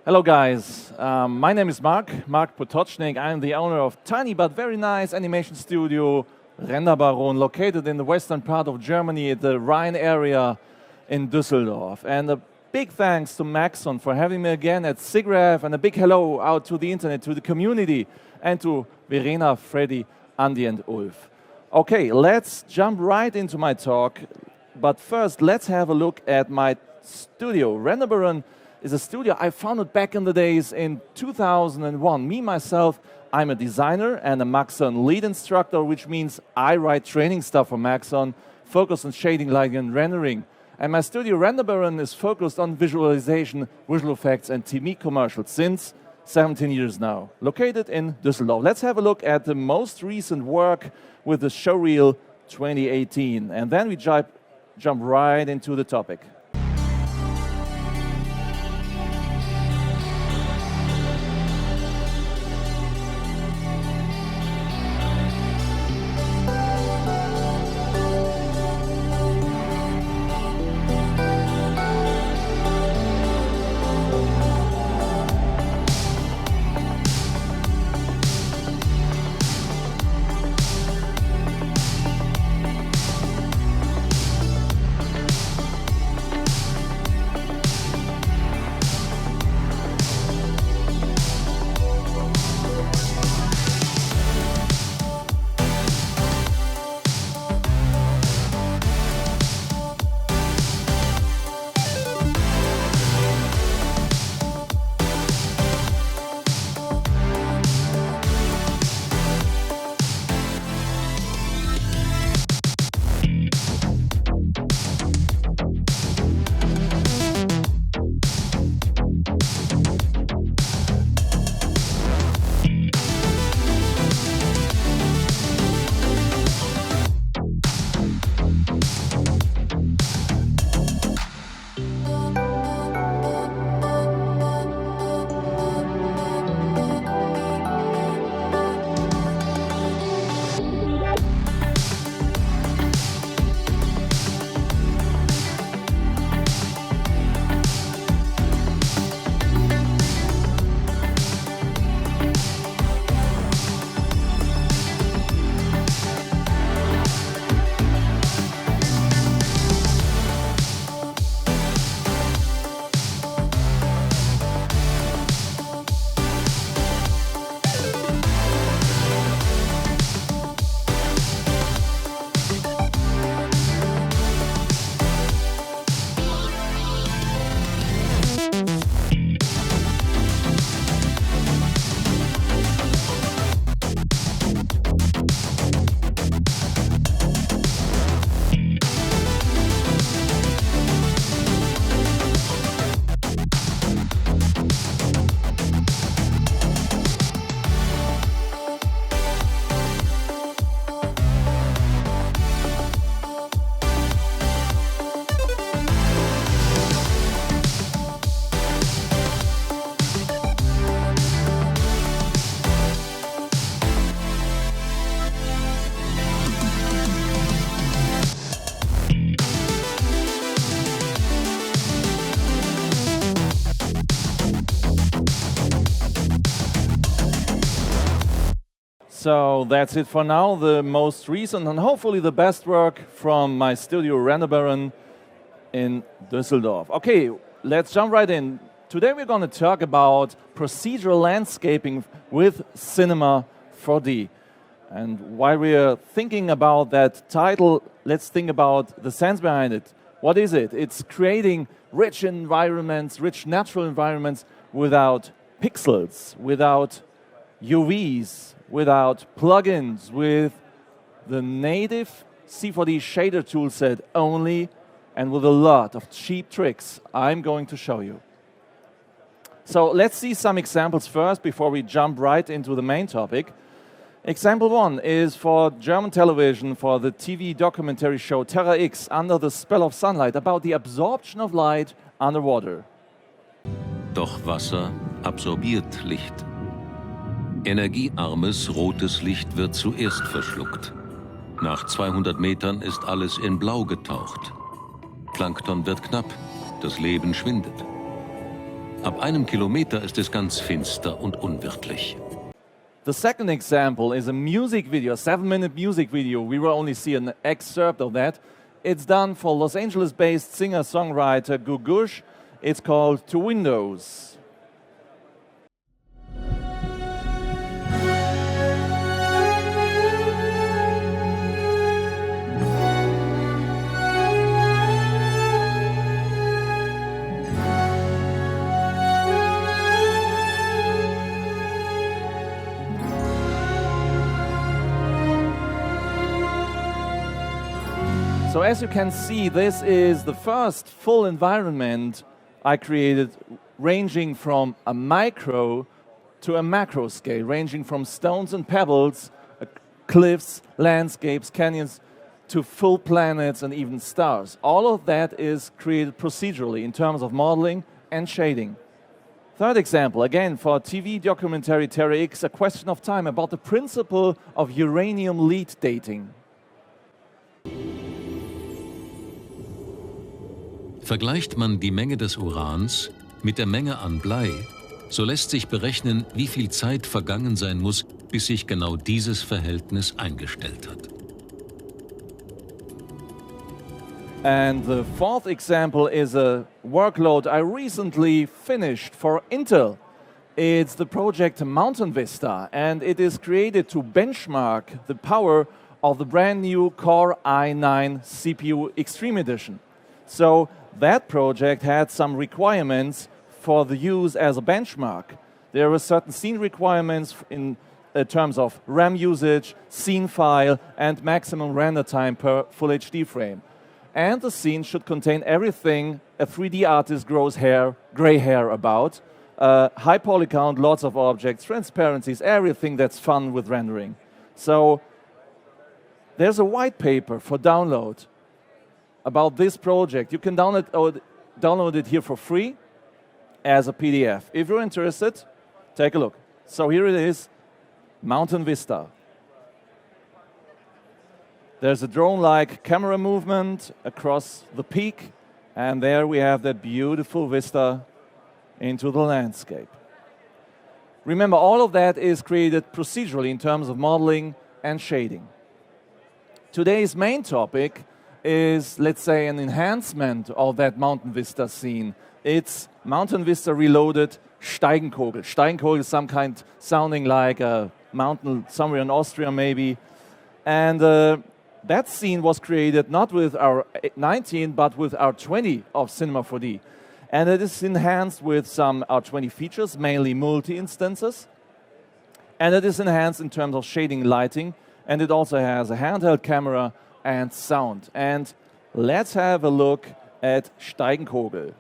Hello guys, my name is Marc Potocnik. I'm the owner of tiny but very nice animation studio Renderbaron, located in the western part of Germany at the Rhine area in Düsseldorf. And a big thanks to Maxon for having me again at Siggraph, and a big hello out to the internet, to the community, and to Verena, Freddy, Andy and Ulf. Okay, let's jump right into my talk, but first let's have a look at my studio. Renderbaron is a studio I founded back in the days in 2001. Me, myself, I'm a designer and a Maxon lead instructor, which means I write training stuff for Maxon, focused on shading, lighting and rendering. And my studio Renderbaron is focused on visualization, visual effects and TV commercials since 17 years now, located in Düsseldorf. Let's have a look at the most recent work with the showreel 2018. And then we jump right into the topic. So that's it for now, the most recent and hopefully the best work from my studio Renderbaron in Düsseldorf. Okay, let's jump right in. Today we're going to talk about procedural landscaping with Cinema 4D. And while we're thinking about that title, let's think about the sense behind it. What is it? It's creating rich environments, rich natural environments without pixels, without UVs, without plugins, with the native C4D shader toolset only, and with a lot of cheap tricks I'm going to show you. So let's see some examples first before we jump right into the main topic. Example one is for German television, for the TV documentary show Terra X, Under the Spell of Sunlight, about the absorption of light underwater. Doch Wasser absorbiert Licht. Energiearmes rotes Licht wird zuerst verschluckt. Nach 200 Metern ist alles in Blau getaucht. Plankton wird knapp, das Leben schwindet. Ab einem Kilometer ist es ganz finster und unwirtlich. The second example is a music video, a 7-minute music video. We will only see an excerpt of that. It's done for Los Angeles-based singer-songwriter Gugush. It's called To Windows. So as you can see, this is the first full environment I created, ranging from a micro to a macro scale, ranging from stones and pebbles, cliffs, landscapes, canyons, to full planets and even stars. All of that is created procedurally in terms of modeling and shading. Third example, again for TV documentary Terra X, A Question of Time, about the principle of uranium lead dating. Vergleicht man die Menge des Urans mit der Menge an Blei, so lässt sich berechnen, wie viel Zeit vergangen sein muss, bis sich genau dieses Verhältnis eingestellt hat. And the fourth example is a workload I recently finished for Intel. It's the project Mountain Vista, and it is created to benchmark the power of the brand new Core i9 CPU Extreme Edition. So that project had some requirements for the use as a benchmark. There were certain scene requirements in terms of RAM usage, scene file, and maximum render time per Full HD frame. And the scene should contain everything a 3D artist grows gray hair about. High poly count, lots of objects, transparencies, everything that's fun with rendering. So there's a white paper for download about this project. You can download it here for free as a PDF. If you're interested, take a look. So here it is, Mountain Vista. There's a drone-like camera movement across the peak, and there we have that beautiful vista into the landscape. Remember, all of that is created procedurally in terms of modeling and shading. Today's main topic is, let's say, an enhancement of that Mountain Vista scene. It's Mountain Vista Reloaded Steigenkogel. Steigenkogel is some kind sounding like a mountain somewhere in Austria maybe. And that scene was created not with our 19, but with our 20 of Cinema 4D. And it is enhanced with some our 20 features, mainly multi-instances. And it is enhanced in terms of shading, lighting, and it also has a handheld camera and sound. And let's have a look at Steigenkogel.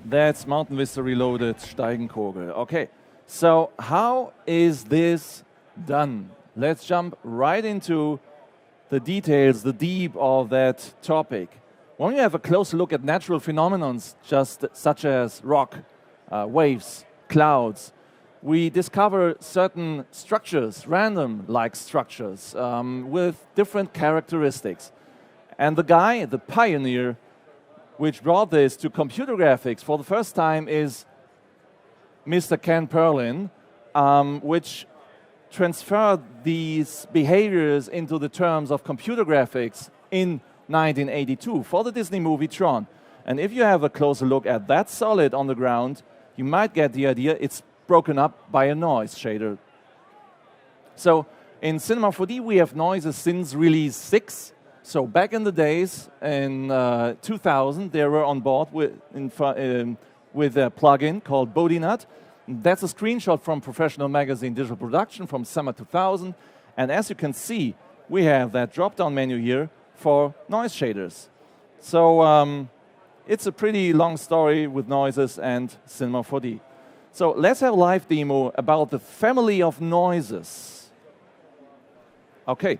That's Mountain Vista Reloaded Steigenkogel. Okay, so how is this done? Let's jump right into the details, the deep of that topic. When you have a closer look at natural phenomena, just such as rock, waves, clouds, we discover certain structures, random-like structures, with different characteristics. And the guy, the pioneer, which brought this to computer graphics for the first time is Mr. Ken Perlin, which transferred these behaviors into the terms of computer graphics in 1982 for the Disney movie Tron. And if you have a closer look at that solid on the ground, you might get the idea it's broken up by a noise shader. So in Cinema 4D, we have noises since release 6. So back in the days, in 2000, they were on board with a plugin called BodyNut. That's a screenshot from Professional Magazine Digital Production from summer 2000. And as you can see, we have that drop-down menu here for noise shaders. So it's a pretty long story with noises and Cinema 4D. So let's have a live demo about the family of noises. Okay.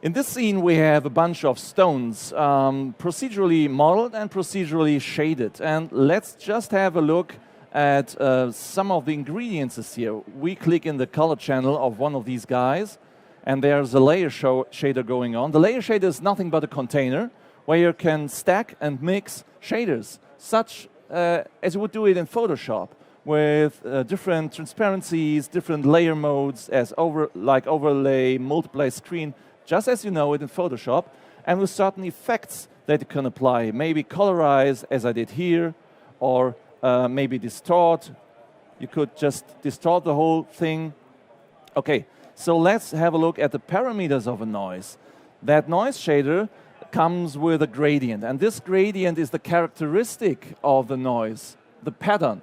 In this scene, we have a bunch of stones, procedurally modeled and procedurally shaded. And let's just have a look at some of the ingredients here. We click in the color channel of one of these guys, and there's a layer shader going on. The layer shader is nothing but a container where you can stack and mix shaders, such as you would do it in Photoshop, with different transparencies, different layer modes, like overlay, multiply screen, just as you know it in Photoshop, and with certain effects that you can apply. Maybe colorize, as I did here, or maybe distort. You could just distort the whole thing. Okay, so let's have a look at the parameters of a noise. That noise shader comes with a gradient, and this gradient is the characteristic of the noise, the pattern.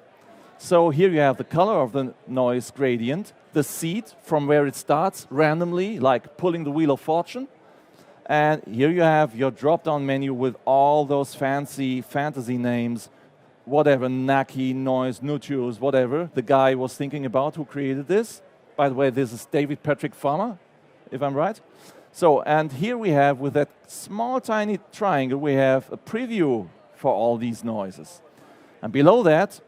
So here you have the color of the noise gradient, the seed from where it starts randomly, like pulling the Wheel of Fortune. And here you have your drop-down menu with all those fancy fantasy names, whatever, Naki, Noise, Nutius, whatever the guy was thinking about who created this. By the way, this is David Patrick Farmer, if I'm right. So, and here we have, with that small tiny triangle, we have a preview for all these noises. And below that,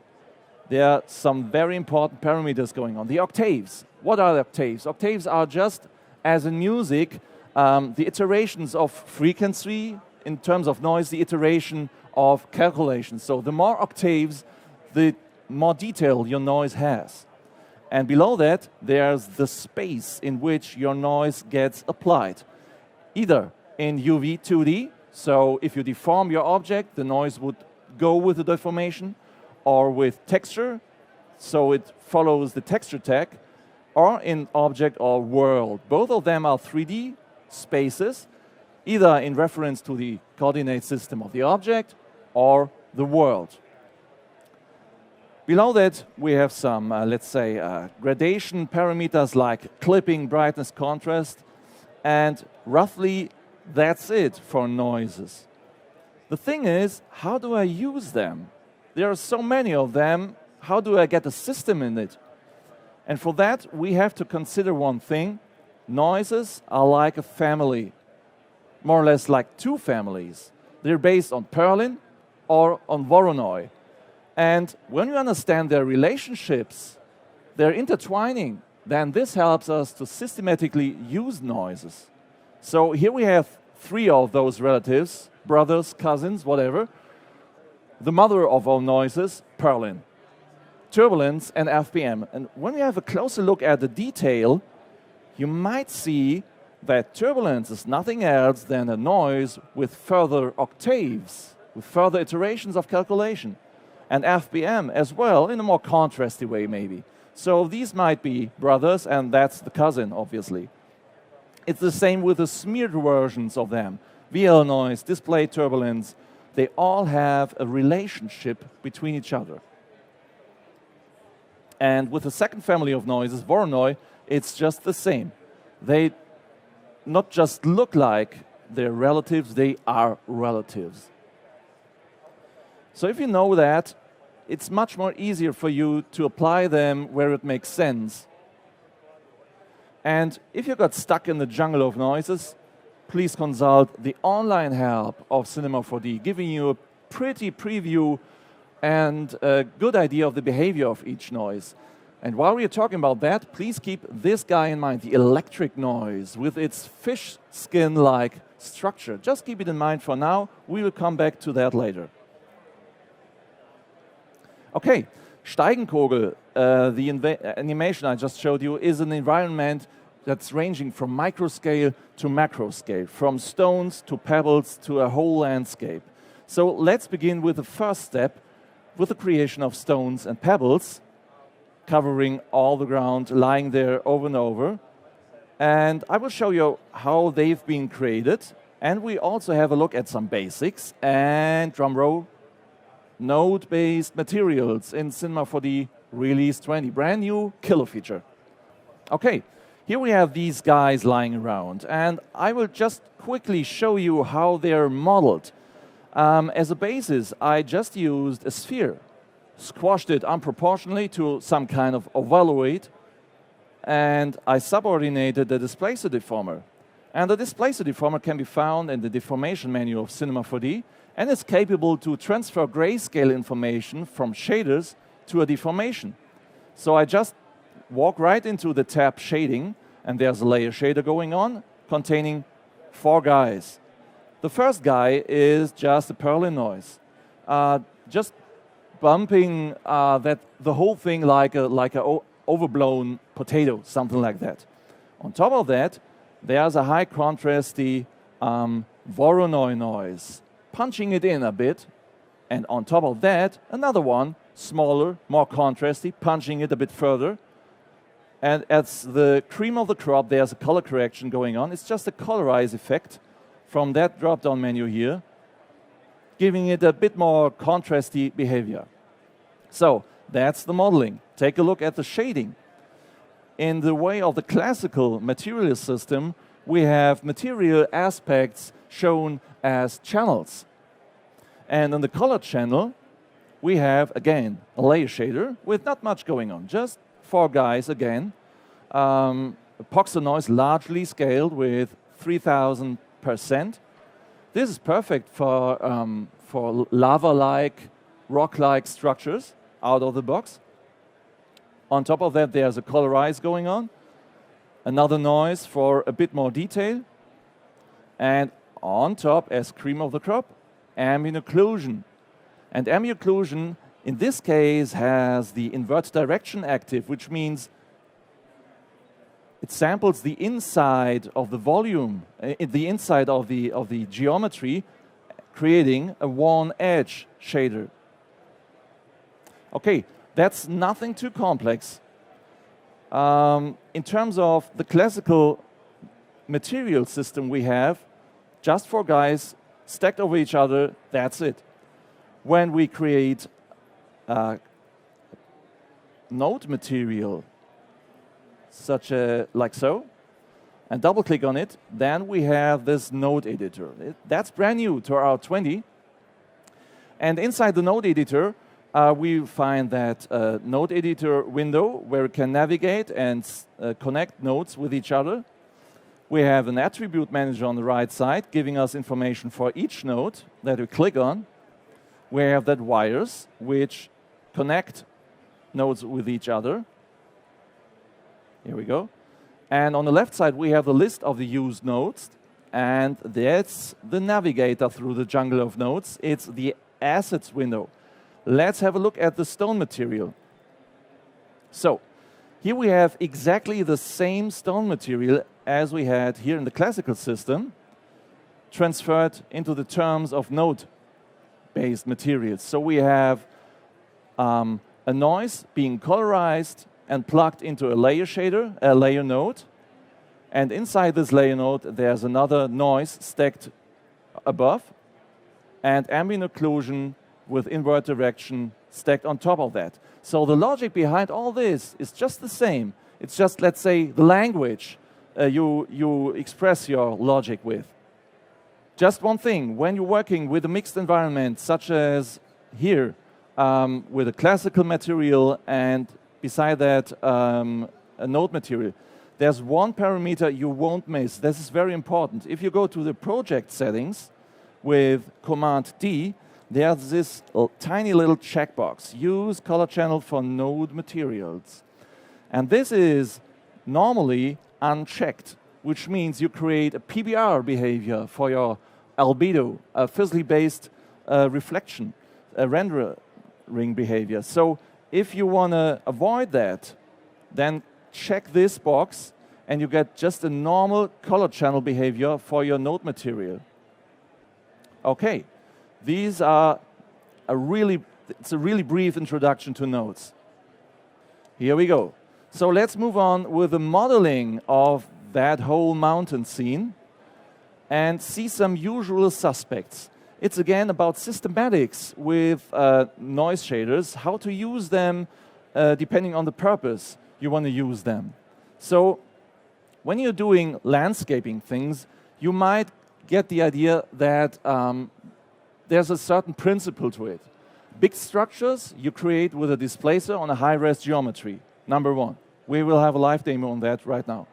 there are some very important parameters going on. The octaves. What are the octaves? Octaves are just, as in music, the iterations of frequency, in terms of noise, the iteration of calculation. So the more octaves, the more detail your noise has. And below that, there's the space in which your noise gets applied. Either in UV 2D, so if you deform your object, the noise would go with the deformation, or with texture, so it follows the texture tag, or in object or world. Both of them are 3D spaces, either in reference to the coordinate system of the object or the world. Below that, we have some, let's say, gradation parameters like clipping, brightness, contrast, and roughly that's it for noises. The thing is, how do I use them? There are so many of them. How do I get a system in it? And for that, we have to consider one thing. Noises are like a family, more or less like two families. They're based on Perlin or on Voronoi. And when you understand their relationships, their intertwining, then this helps us to systematically use noises. So here we have three of those relatives, brothers, cousins, whatever. The mother of all noises, Perlin, turbulence, and FPM. And when we have a closer look at the detail, you might see that turbulence is nothing else than a noise with further octaves, with further iterations of calculation. And FPM as well, in a more contrasty way maybe. So these might be brothers, and that's the cousin, obviously. It's the same with the smeared versions of them. VL noise, display turbulence, they all have a relationship between each other. And with the second family of noises, Voronoi, it's just the same. They not just look like they're relatives, they are relatives. So if you know that, it's much more easier for you to apply them where it makes sense. And if you got stuck in the jungle of noises, please consult the online help of Cinema 4D, giving you a pretty preview and a good idea of the behavior of each noise. And while we're talking about that, please keep this guy in mind, the electric noise with its fish skin-like structure. Just keep it in mind for now. We will come back to that later. Okay, Steigenkogel, the animation I just showed you, is an environment that's ranging from microscale to macro scale, from stones to pebbles to a whole landscape. So let's begin with the first step, with the creation of stones and pebbles, covering all the ground, lying there over and over. And I will show you how they've been created. And we also have a look at some basics and, drum roll, node-based materials in Cinema 4D Release 20, brand new killer feature. Okay, Here we have these guys lying around, and I will just quickly show you how they're modeled. As a basis, I just used a sphere, squashed it unproportionally to some kind of ovaloid, and I subordinated the displacer deformer. And the displacer deformer can be found in the deformation menu of Cinema 4D, and it's capable to transfer grayscale information from shaders to a deformation. So I just walk right into the tab Shading, and there's a layer shader going on, containing 4 guys. The first guy is just a Perlin noise, just bumping the whole thing like a overblown potato, something like that. On top of that, there's a high contrasty Voronoi noise, punching it in a bit, and on top of that, another one, smaller, more contrasty, punching it a bit further. And as the cream of the crop, there's a color correction going on. It's just a colorize effect from that drop-down menu here, giving it a bit more contrasty behavior. So that's the modeling. Take a look at the shading. In the way of the classical material system, we have material aspects shown as channels. And in the color channel, we have, again, a layer shader with not much going on, just 4 guys again. Epoxy noise largely scaled with 3000%. This is perfect for lava-like, rock-like structures out of the box. On top of that, there's a colorize going on, another noise for a bit more detail, and on top, as cream of the crop, ambient occlusion. And ambient occlusion, in this case, has the invert direction active, which means it samples the inside of the volume, the inside of the geometry, creating a worn edge shader. Okay, that's nothing too complex. In terms of the classical material system we have, just 4 guys stacked over each other, that's it. When we create node material, like so, and double-click on it, then we have this node editor. That's brand new to R20. And inside the node editor, we find that node editor window where we can navigate and connect nodes with each other. We have an attribute manager on the right side, giving us information for each node that we click on. We have that wires, which connect nodes with each other. Here we go. And on the left side, we have the list of the used nodes. And that's the navigator through the jungle of nodes. It's the assets window. Let's have a look at the stone material. So here we have exactly the same stone material as we had here in the classical system, transferred into the terms of node-based materials. So we have a noise being colorized and plugged into a layer shader, a layer node. And inside this layer node, there's another noise stacked above, and ambient occlusion with invert direction stacked on top of that. So the logic behind all this is just the same. It's just, let's say, the language you express your logic with. Just one thing, when you're working with a mixed environment, such as here, with a classical material and beside that a node material, there's one parameter you won't miss. This is very important. If you go to the project settings with Command D, there's this tiny little checkbox, use color channel for node materials. And this is normally unchecked, which means you create a PBR behavior for your albedo, a physically based reflection, a rendering behavior. So if you want to avoid that, then check this box and you get just a normal color channel behavior for your node material. Okay, these are it's a really brief introduction to nodes. Here we go. So let's move on with the modeling of that whole mountain scene and see some usual suspects. It's again about systematics with noise shaders, how to use them depending on the purpose you want to use them. So when you're doing landscaping things, you might get the idea that there's a certain principle to it. Big structures you create with a displacer on a high-res geometry, number one. We will have a live demo on that right now.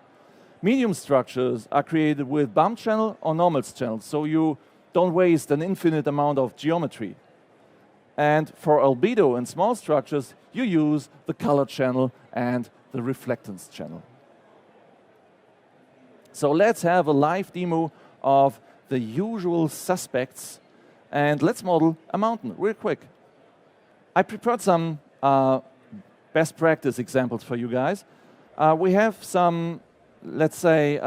Medium structures are created with bump channel or normal channel, so you don't waste an infinite amount of geometry. And for albedo and small structures, you use the color channel and the reflectance channel. So let's have a live demo of the usual suspects, and let's model a mountain real quick. I prepared some best practice examples for you guys. We have some, let's say,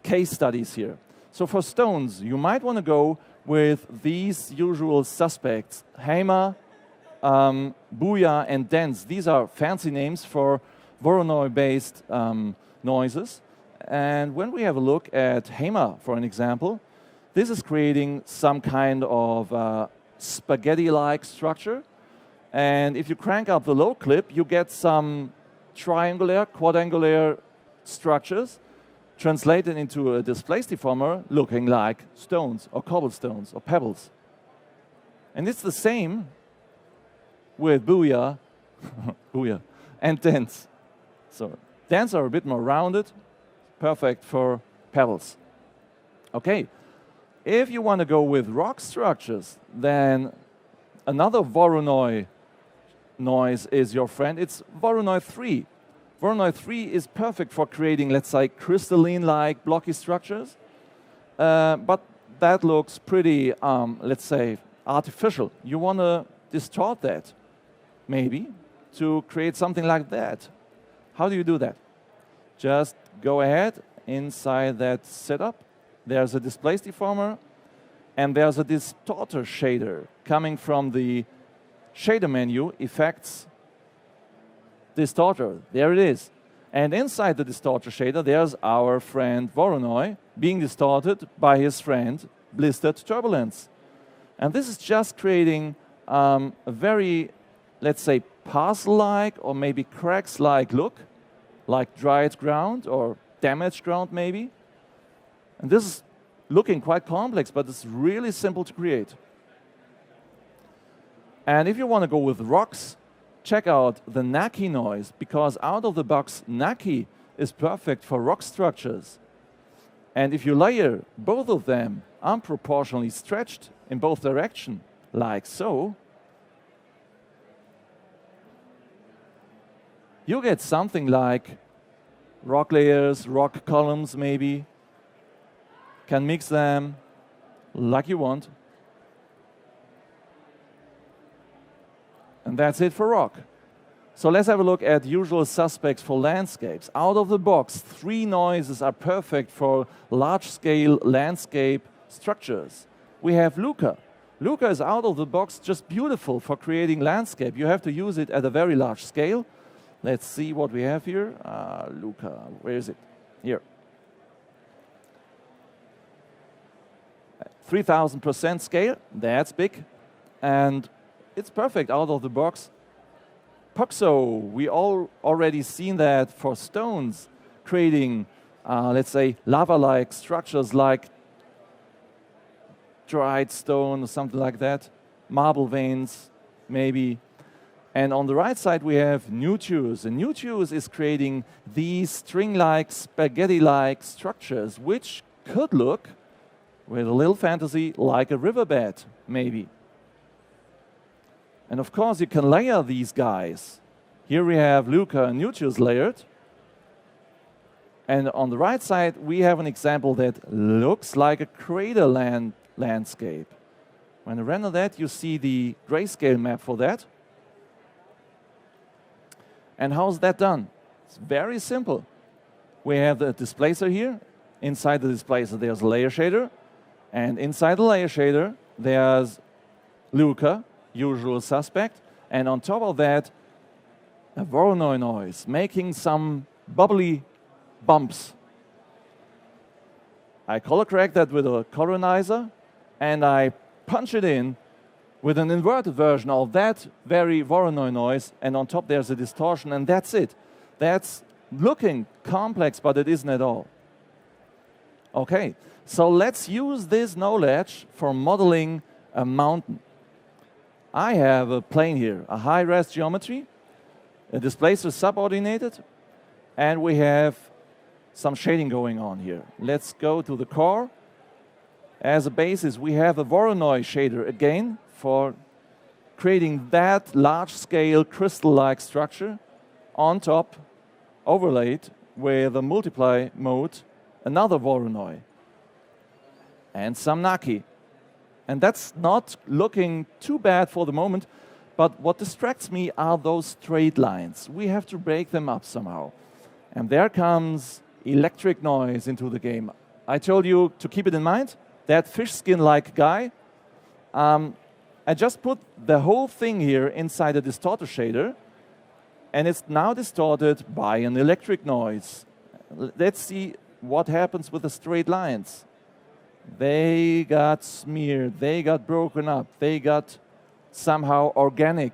case studies here. So for stones, you might want to go with these usual suspects: Hammer, Booyah, and Dance. These are fancy names for Voronoi-based noises. And when we have a look at Hammer, for an example, this is creating some kind of spaghetti-like structure. And if you crank up the low clip, you get some triangular, quadrangular structures translated into a displaced deformer looking like stones or cobblestones or pebbles. And it's the same with Booyah, Booyah and Dance. So Dance are a bit more rounded, perfect for pebbles. Okay, if you want to go with rock structures, then another Voronoi noise is your friend. It's Voronoi 3. Voronoi 3 is perfect for creating, let's say, crystalline-like blocky structures, but that looks pretty, let's say, artificial. You want to distort that, maybe, to create something like that. How do you do that? Just go ahead inside that setup. There's a displaced deformer, and there's a distorter shader coming from the shader menu, Effects, Distorter. There it is. And inside the distorter shader, there's our friend Voronoi being distorted by his friend Blistered Turbulence. And this is just creating a very, let's say, parcel-like or maybe cracks-like look, like dried ground or damaged ground maybe. And this is looking quite complex, but it's really simple to create. And if you want to go with rocks, check out the Naki noise, because out of the box, Naki is perfect for rock structures. And if you layer both of them unproportionally stretched in both directions, like so, you get something like rock layers, rock columns maybe. Can mix them like you want. And that's it for rock. So let's have a look at usual suspects for landscapes. Out of the box, 3 noises are perfect for large-scale landscape structures. We have Luca. Luca is out of the box just beautiful for creating landscape. You have to use it at a very large scale. Let's see what we have here. Luca, where is it? Here. 3000% scale, that's big. And it's perfect out of the box. Poxo, we all already seen that for stones, creating, let's say, lava-like structures like dried stone or something like that, marble veins, maybe. And on the right side, we have Nutuus. And Nutuus is creating these string-like, spaghetti-like structures, which could look, with a little fantasy, like a riverbed, maybe. And of course, you can layer these guys. Here we have Luca and Nutuus layered. And on the right side, we have an example that looks like a crater landscape. When I render that, you see the grayscale map for that. And how's that done? It's very simple. We have the displacer here. Inside the displacer, there's a layer shader. And inside the layer shader, there's Luca, usual suspect, and on top of that, a Voronoi noise, making some bubbly bumps. I color correct that with a colorizer, and I punch it in with an inverted version of that very Voronoi noise, and on top there's a distortion, and that's it. That's looking complex, but it isn't at all. Okay, so let's use this knowledge for modeling a mountain. I have a plane here, a high-res geometry, a displacer subordinated, and we have some shading going on here. Let's go to the core. As a basis, we have a Voronoi shader again for creating that large-scale crystal-like structure. On top, overlaid with a multiply mode, another Voronoi, and some Naki. And that's not looking too bad for the moment, but what distracts me are those straight lines. We have to break them up somehow. And there comes electric noise into the game. I told you to keep it in mind, that fish skin-like guy. I just put the whole thing here inside a distorter shader, and it's now distorted by an electric noise. Let's see what happens with the straight lines. They got smeared, they got broken up, they got somehow organic.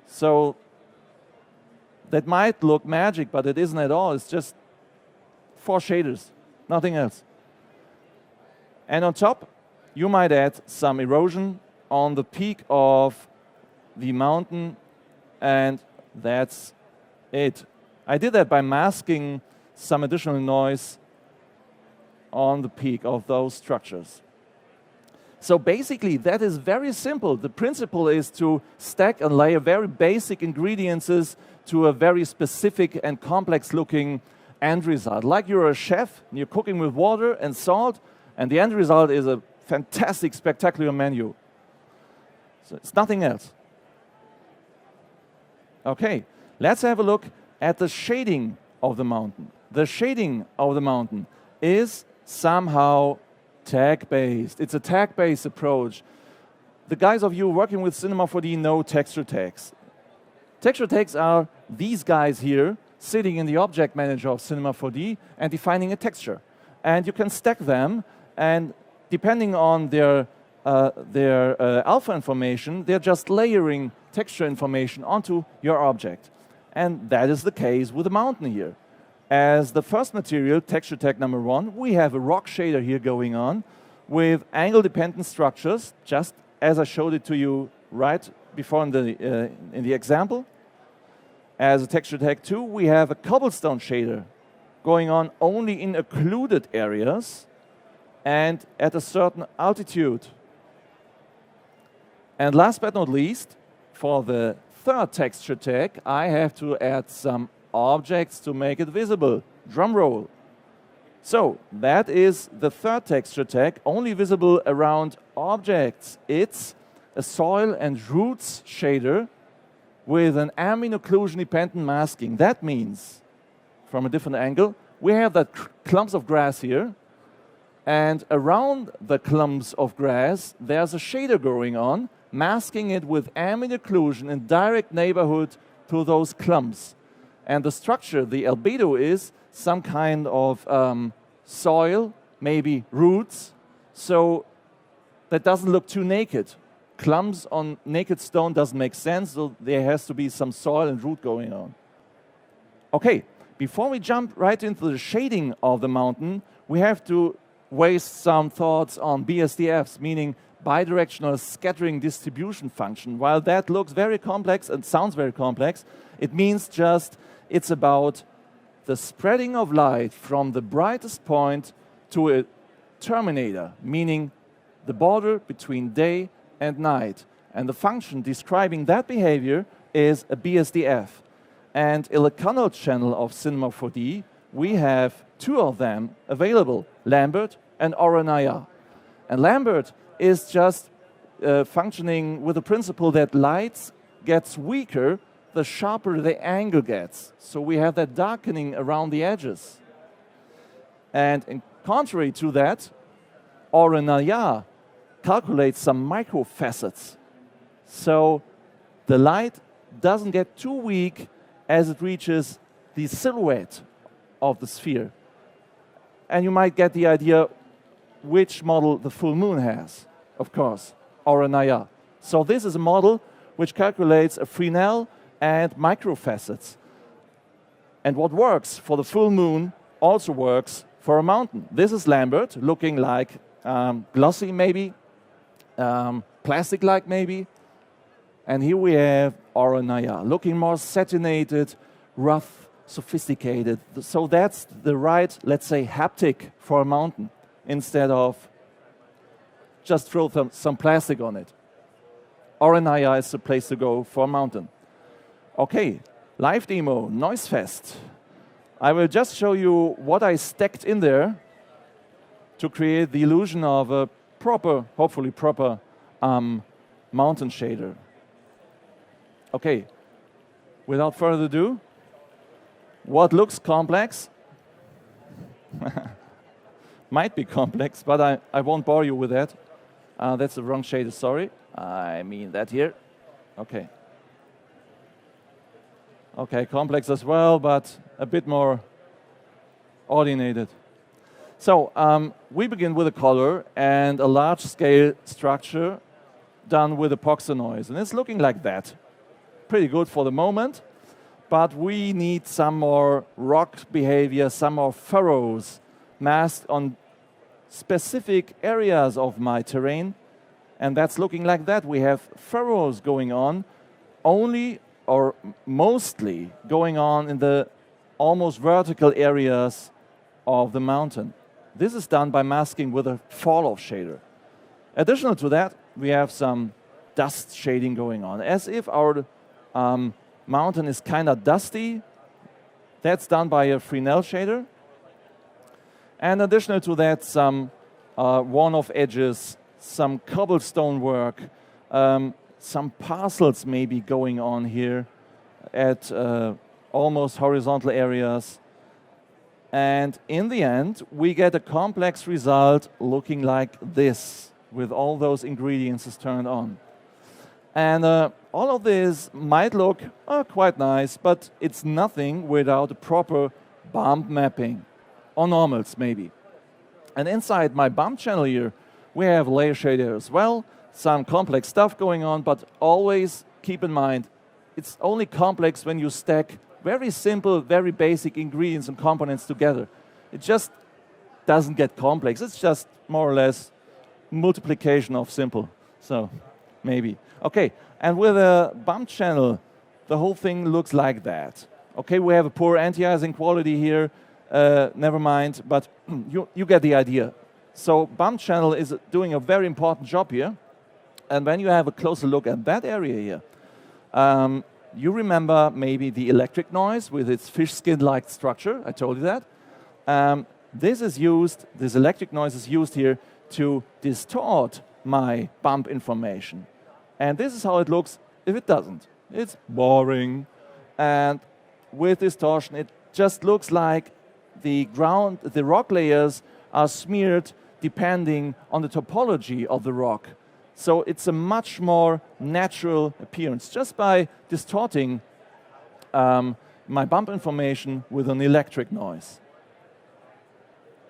So that might look magic, but it isn't at all. It's just 4 shaders, nothing else. And on top, you might add some erosion on the peak of the mountain, and that's it. I did that by masking some additional noise on the peak of those structures. So basically, that is very simple. The principle is to stack and layer very basic ingredients to a very specific and complex-looking end result. Like you're a chef, and you're cooking with water and salt, and the end result is a fantastic, spectacular menu. So it's nothing else. Okay, let's have a look at the shading of the mountain. The shading of the mountain is somehow tag-based. It's a tag-based approach. The guys of you working with Cinema 4D know texture tags. Texture tags are these guys here sitting in the object manager of Cinema 4D and defining a texture. And you can stack them, and depending on their alpha information, they're just layering texture information onto your object. And that is the case with the mountain here. As the first material, texture tag number 1, we have a rock shader here going on with angle-dependent structures, just as I showed it to you right before in the example. As a texture tag 2, we have a cobblestone shader going on only in occluded areas and at a certain altitude. And last but not least, for the third texture tag, I have to add some objects to make it visible. Drum roll. So that is the third texture tag, only visible around objects. It's a soil and roots shader with an ambient occlusion dependent masking. That means, from a different angle, we have that clumps of grass here, and around the clumps of grass, there's a shader going on, masking it with ambient occlusion in direct neighborhood to those clumps. And the structure, the albedo, is some kind of soil, maybe roots, so that doesn't look too naked. Clumps on naked stone doesn't make sense, so there has to be some soil and root going on. Okay, before we jump right into the shading of the mountain, we have to waste some thoughts on BSDFs, meaning bidirectional scattering distribution function. While that looks very complex and sounds very complex, it means just it's about the spreading of light from the brightest point to a terminator, meaning the border between day and night. And the function describing that behavior is a BSDF. And in the kernel channel of Cinema 4D, we have 2 of them available, Lambert and Voronoi. And Lambert is just functioning with the principle that light gets weaker the sharper the angle gets. So we have that darkening around the edges. And in contrary to that, Voronoi calculates some micro facets. So the light doesn't get too weak as it reaches the silhouette of the sphere. And you might get the idea which model the full moon has, of course, Voronoi. So this is a model which calculates a Fresnel and microfacets. And what works for the full moon also works for a mountain. This is Lambert, looking like glossy maybe, plastic-like maybe. And here we have Voronoi, looking more satinated, rough, sophisticated. So that's the right, let's say, haptic for a mountain, instead of just throw some plastic on it. Voronoi is the place to go for a mountain. Okay, live demo, Noise Fest. I will just show you what I stacked in there to create the illusion of a proper, hopefully proper, mountain shader. Okay, without further ado, what looks complex might be complex, but I won't bore you with that. That's the wrong shader, sorry. I mean that here. Okay. Okay, complex as well, but a bit more ordinated. So we begin with a color and a large-scale structure done with epoxy noise, and it's looking like that. Pretty good for the moment, but we need some more rock behavior, some more furrows masked on specific areas of my terrain, and that's looking like that. We have furrows going on, only or mostly going on in the almost vertical areas of the mountain. This is done by masking with a fall-off shader. Additional to that, we have some dust shading going on, as if our mountain is kind of dusty. That's done by a Fresnel shader. And additional to that, some worn-off edges, some cobblestone work, some parcels maybe going on here at almost horizontal areas. And in the end, we get a complex result looking like this, with all those ingredients turned on. And all of this might look quite nice, but it's nothing without a proper bump mapping, or normals maybe. And inside my bump channel here, we have layer shader as well, some complex stuff going on, but always keep in mind, it's only complex when you stack very simple, very basic ingredients and components together. It just doesn't get complex. It's just more or less multiplication of simple. So maybe. Okay, and with a bump channel, the whole thing looks like that. Okay, we have a poor anti-aliasing quality here. Never mind, but you get the idea. So bump channel is doing a very important job here. And when you have a closer look at that area here, you remember maybe the electric noise with its fish skin-like structure. I told you that. This electric noise is used here to distort my bump information. And this is how it looks if it doesn't. It's boring. And with distortion, it just looks like the rock layers are smeared depending on the topology of the rock. So it's a much more natural appearance, just by distorting my bump information with an electric noise.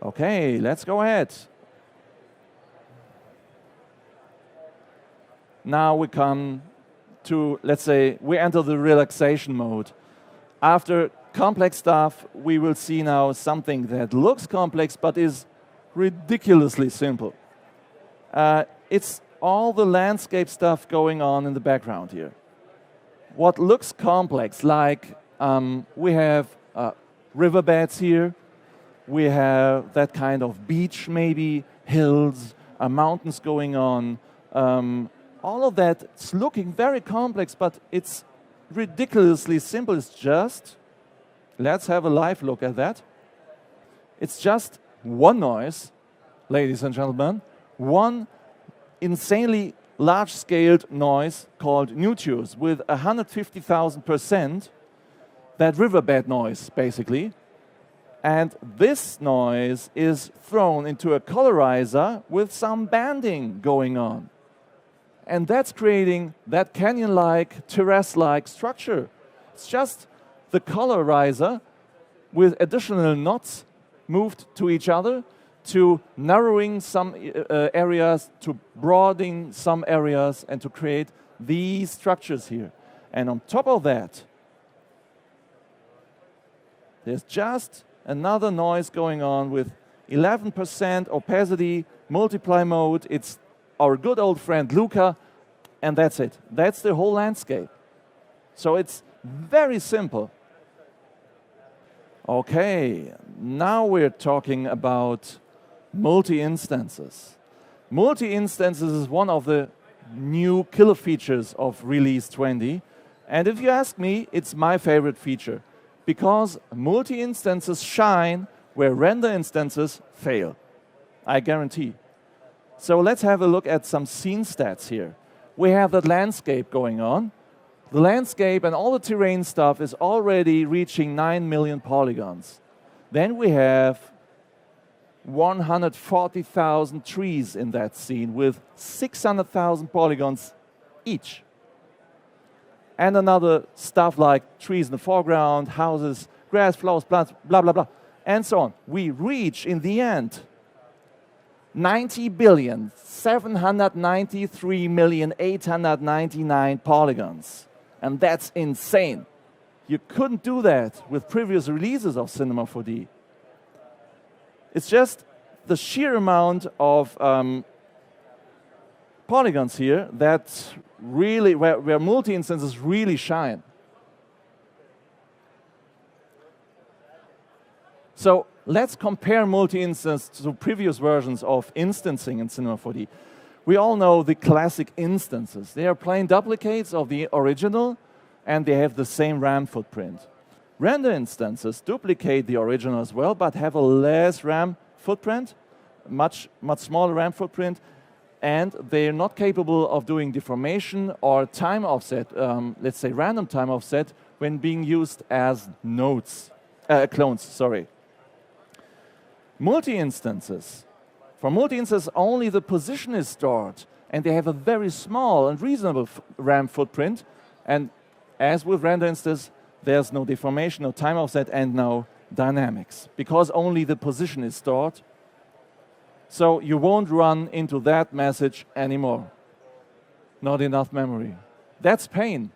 Okay, let's go ahead. Now we come to, let's say, we enter the relaxation mode. After complex stuff, we will see now something that looks complex but is ridiculously simple. It's all the landscape stuff going on in the background here. What looks complex, like we have riverbeds here, we have that kind of beach maybe, hills, mountains going on. All of that, it's looking very complex, but it's ridiculously simple. It's just, let's have a live look at that. It's just one noise, ladies and gentlemen, one insanely large-scaled noise called nucleus with 150,000%, that riverbed noise, basically. And this noise is thrown into a colorizer with some banding going on. And that's creating that canyon-like, terrace-like structure. It's just the colorizer with additional knots moved to each other, to narrowing some areas, to broadening some areas, and to create these structures here. And on top of that, There's just another noise going on with 11% opacity, multiply mode. It's our good old friend Luca, and that's it. That's the whole landscape. So it's very simple. Okay, now we're talking about multi-instances. Multi-instances is one of the new killer features of Release 20. And if you ask me, it's my favorite feature, because multi-instances shine where render instances fail. I guarantee. So let's have a look at some scene stats here. We have that landscape going on. The landscape and all the terrain stuff is already reaching 9 million polygons. Then we have 140,000 trees in that scene with 600,000 polygons each. And another stuff like trees in the foreground, houses, grass, flowers, plants, blah, blah, blah, and so on. We reach, in the end, 90,793,899 polygons. And that's insane. You couldn't do that with previous releases of Cinema 4D. It's just the sheer amount of polygons here that really, where multi-instances really shine. So let's compare multi-instance to previous versions of instancing in Cinema 4D. We all know the classic instances. They are plain duplicates of the original, and they have the same RAM footprint. Render instances duplicate the original as well, but have a less RAM footprint, much smaller RAM footprint, and they're not capable of doing deformation or time offset, let's say random time offset, when being used as clones, sorry. Multi-instances. For multi-instances, only the position is stored, and they have a very small and reasonable RAM footprint, and as with render instances, there's no deformation, no time offset, and no dynamics, because only the position is stored. So you won't run into that message anymore. Not enough memory. That's pain.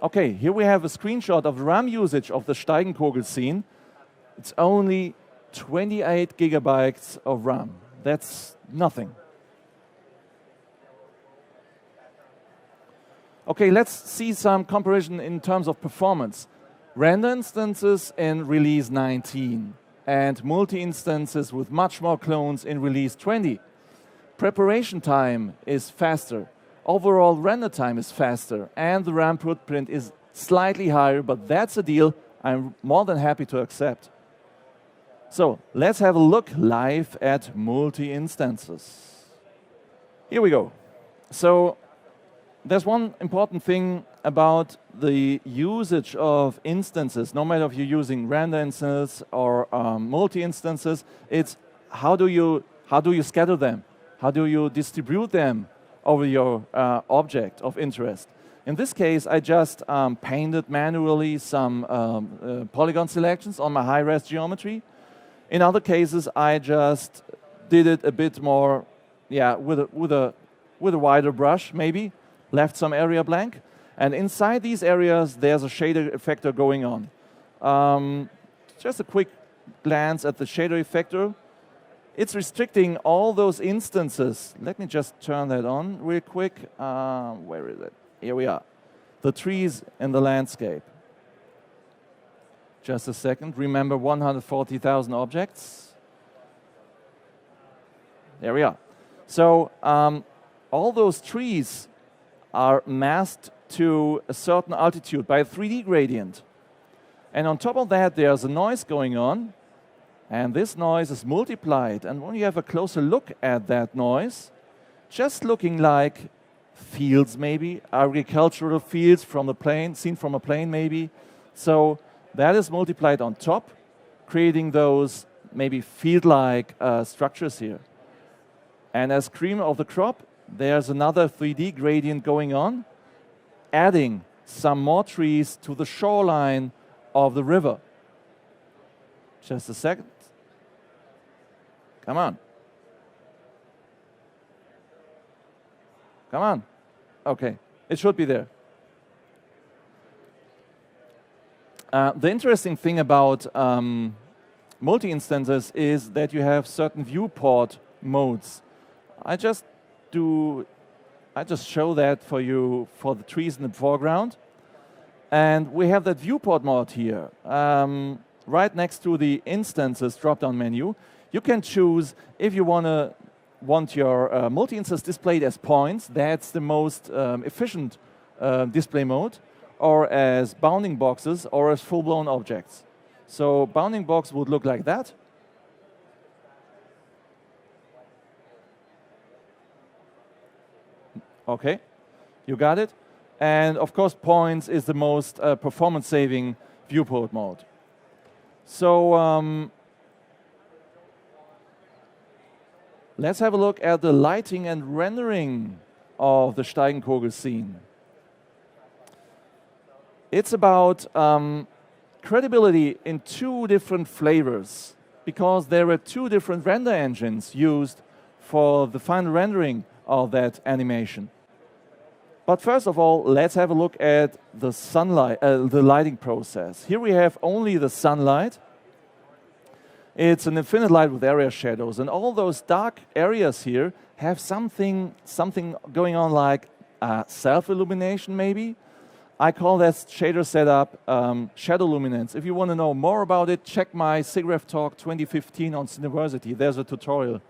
Okay, here we have a screenshot of the RAM usage of the Steigenkogel scene. It's only 28 gigabytes of RAM. That's nothing. Okay, let's see some comparison in terms of performance. Render instances in Release 19 and multi-instances with much more clones in Release 20. Preparation time is faster. Overall render time is faster, and the RAM footprint is slightly higher, but that's a deal I'm more than happy to accept. So let's have a look live at multi-instances. Here we go. So there's one important thing about the usage of instances, no matter if you're using render instances or multi-instances, it's how do you scatter them? How do you distribute them over your object of interest? In this case, I just painted manually some polygon selections on my high-res geometry. In other cases, I just did it a bit more, with a wider brush, maybe, left some area blank. And inside these areas, there's a shader effector going on. Just a quick glance at the shader effector. It's restricting all those instances. Let me just turn that on real quick. Where is it? Here we are. The trees in the landscape. Just a second. Remember 140,000 objects. There we are. So all those trees are masked to a certain altitude by a 3D gradient. And on top of that, there's a noise going on. And this noise is multiplied. And when you have a closer look at that noise, just looking like fields maybe, agricultural fields from the plane, seen from a plane maybe. So that is multiplied on top, creating those maybe field-like structures here. And as cream of the crop, there's another 3D gradient going on, adding some more trees to the shoreline of the river. Just a second. Come on. Come on. Okay, it should be there. The interesting thing about multi-instances is that you have certain viewport modes. I just show that for you for the trees in the foreground. And we have that viewport mode here. Right next to the instances drop-down menu, you can choose if you want your multi-instance displayed as points. That's the most efficient display mode, or as bounding boxes, or as full-blown objects. So bounding box would look like that. Okay, you got it. And of course, points is the most performance-saving viewport mode. So let's have a look at the lighting and rendering of the Steigenkogel scene. It's about credibility in two different flavors, because there are two different render engines used for the final rendering of that animation. But first of all, let's have a look at the sunlight, the lighting process. Here we have only the sunlight. It's an infinite light with area shadows, and all those dark areas here have something going on, like self-illumination maybe. I call that shader setup shadow luminance. If you want to know more about it, check my Siggraph talk 2015 on Cineversity. There's a tutorial.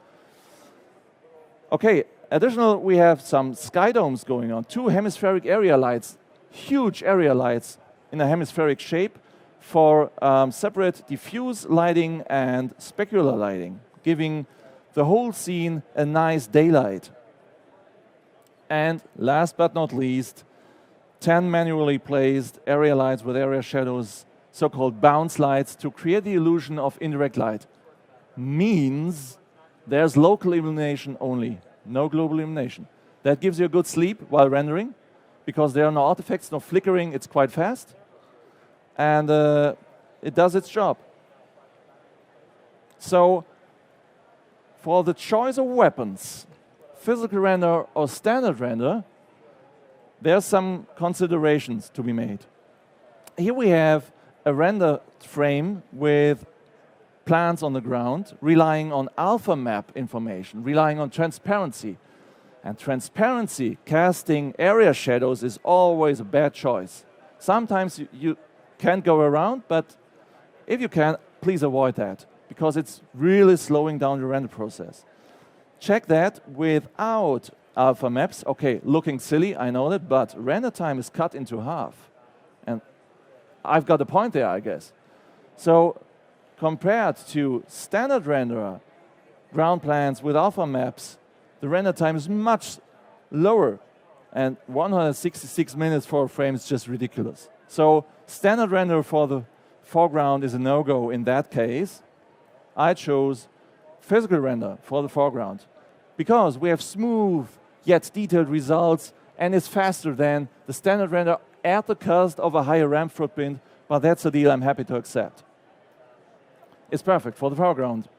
Okay. Additional, we have some sky domes going on. Two hemispheric area lights, huge area lights in a hemispheric shape for separate diffuse lighting and specular lighting, giving the whole scene a nice daylight. And last but not least, 10 manually placed area lights with area shadows, so-called bounce lights, to create the illusion of indirect light. Means there's local illumination only. No global illumination. That gives you a good sleep while rendering, because there are no artifacts, no flickering, it's quite fast. And it does its job. So, for the choice of weapons, physical render or standard render, there's some considerations to be made. Here we have a render frame with plants on the ground, relying on alpha map information, relying on transparency. And transparency, casting area shadows, is always a bad choice. Sometimes you can go around, but if you can, please avoid that, because it's really slowing down the render process. Check that without alpha maps. Okay, looking silly, I know that, but render time is cut into half. And I've got a point there, I guess. So, compared to standard renderer, ground plans with alpha maps, the render time is much lower. And 166 minutes for a frame is just ridiculous. So standard render for the foreground is a no-go in that case. I chose physical render for the foreground, because we have smooth yet detailed results, and it's faster than the standard render at the cost of a higher RAM footprint, but that's a deal I'm happy to accept. It's perfect for the foreground.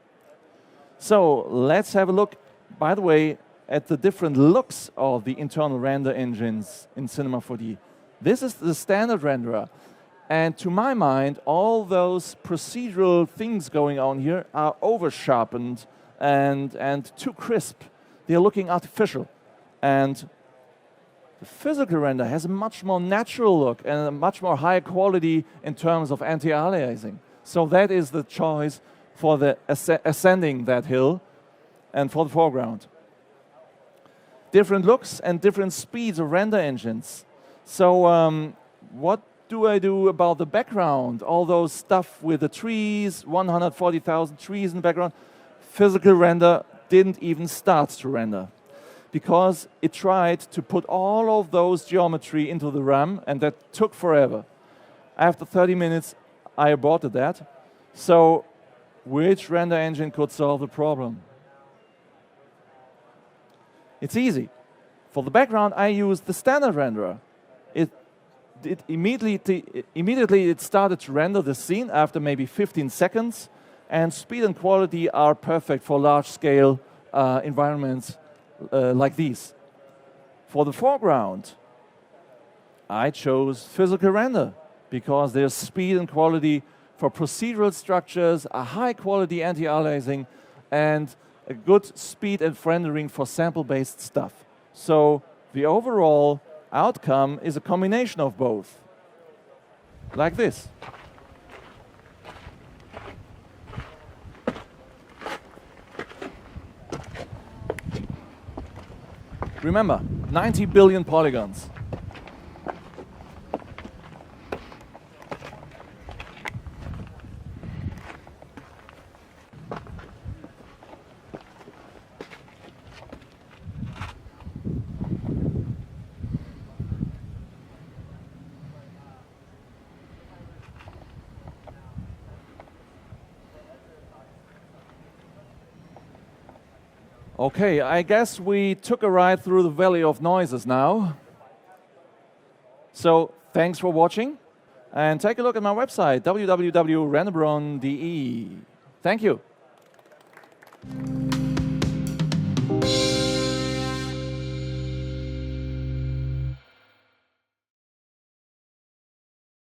So let's have a look, by the way, at the different looks of the internal render engines in Cinema 4D. This is the standard renderer. And to my mind, all those procedural things going on here are over-sharpened and too crisp. They're looking artificial. And the physical render has a much more natural look and a much more high quality in terms of anti-aliasing. So that is the choice for the ascending that hill and for the foreground. Different looks and different speeds of render engines. So what do I do about the background? All those stuff with the trees, 140,000 trees in the background. Physical render didn't even start to render, because it tried to put all of those geometry into the RAM, and that took forever. After 30 minutes, I aborted that. So, which render engine could solve the problem? It's easy. For the background, I used the standard renderer. Immediately it started to render the scene after maybe 15 seconds, and speed and quality are perfect for large-scale environments like these. For the foreground, I chose physical render, because there's speed and quality for procedural structures, a high quality anti-aliasing, and a good speed and rendering for sample-based stuff. So the overall outcome is a combination of both, like this. Remember, 90 billion polygons. Okay, I guess we took a ride through the valley of noises now. So thanks for watching, and take a look at my website, www.renderbaron.de. Thank you.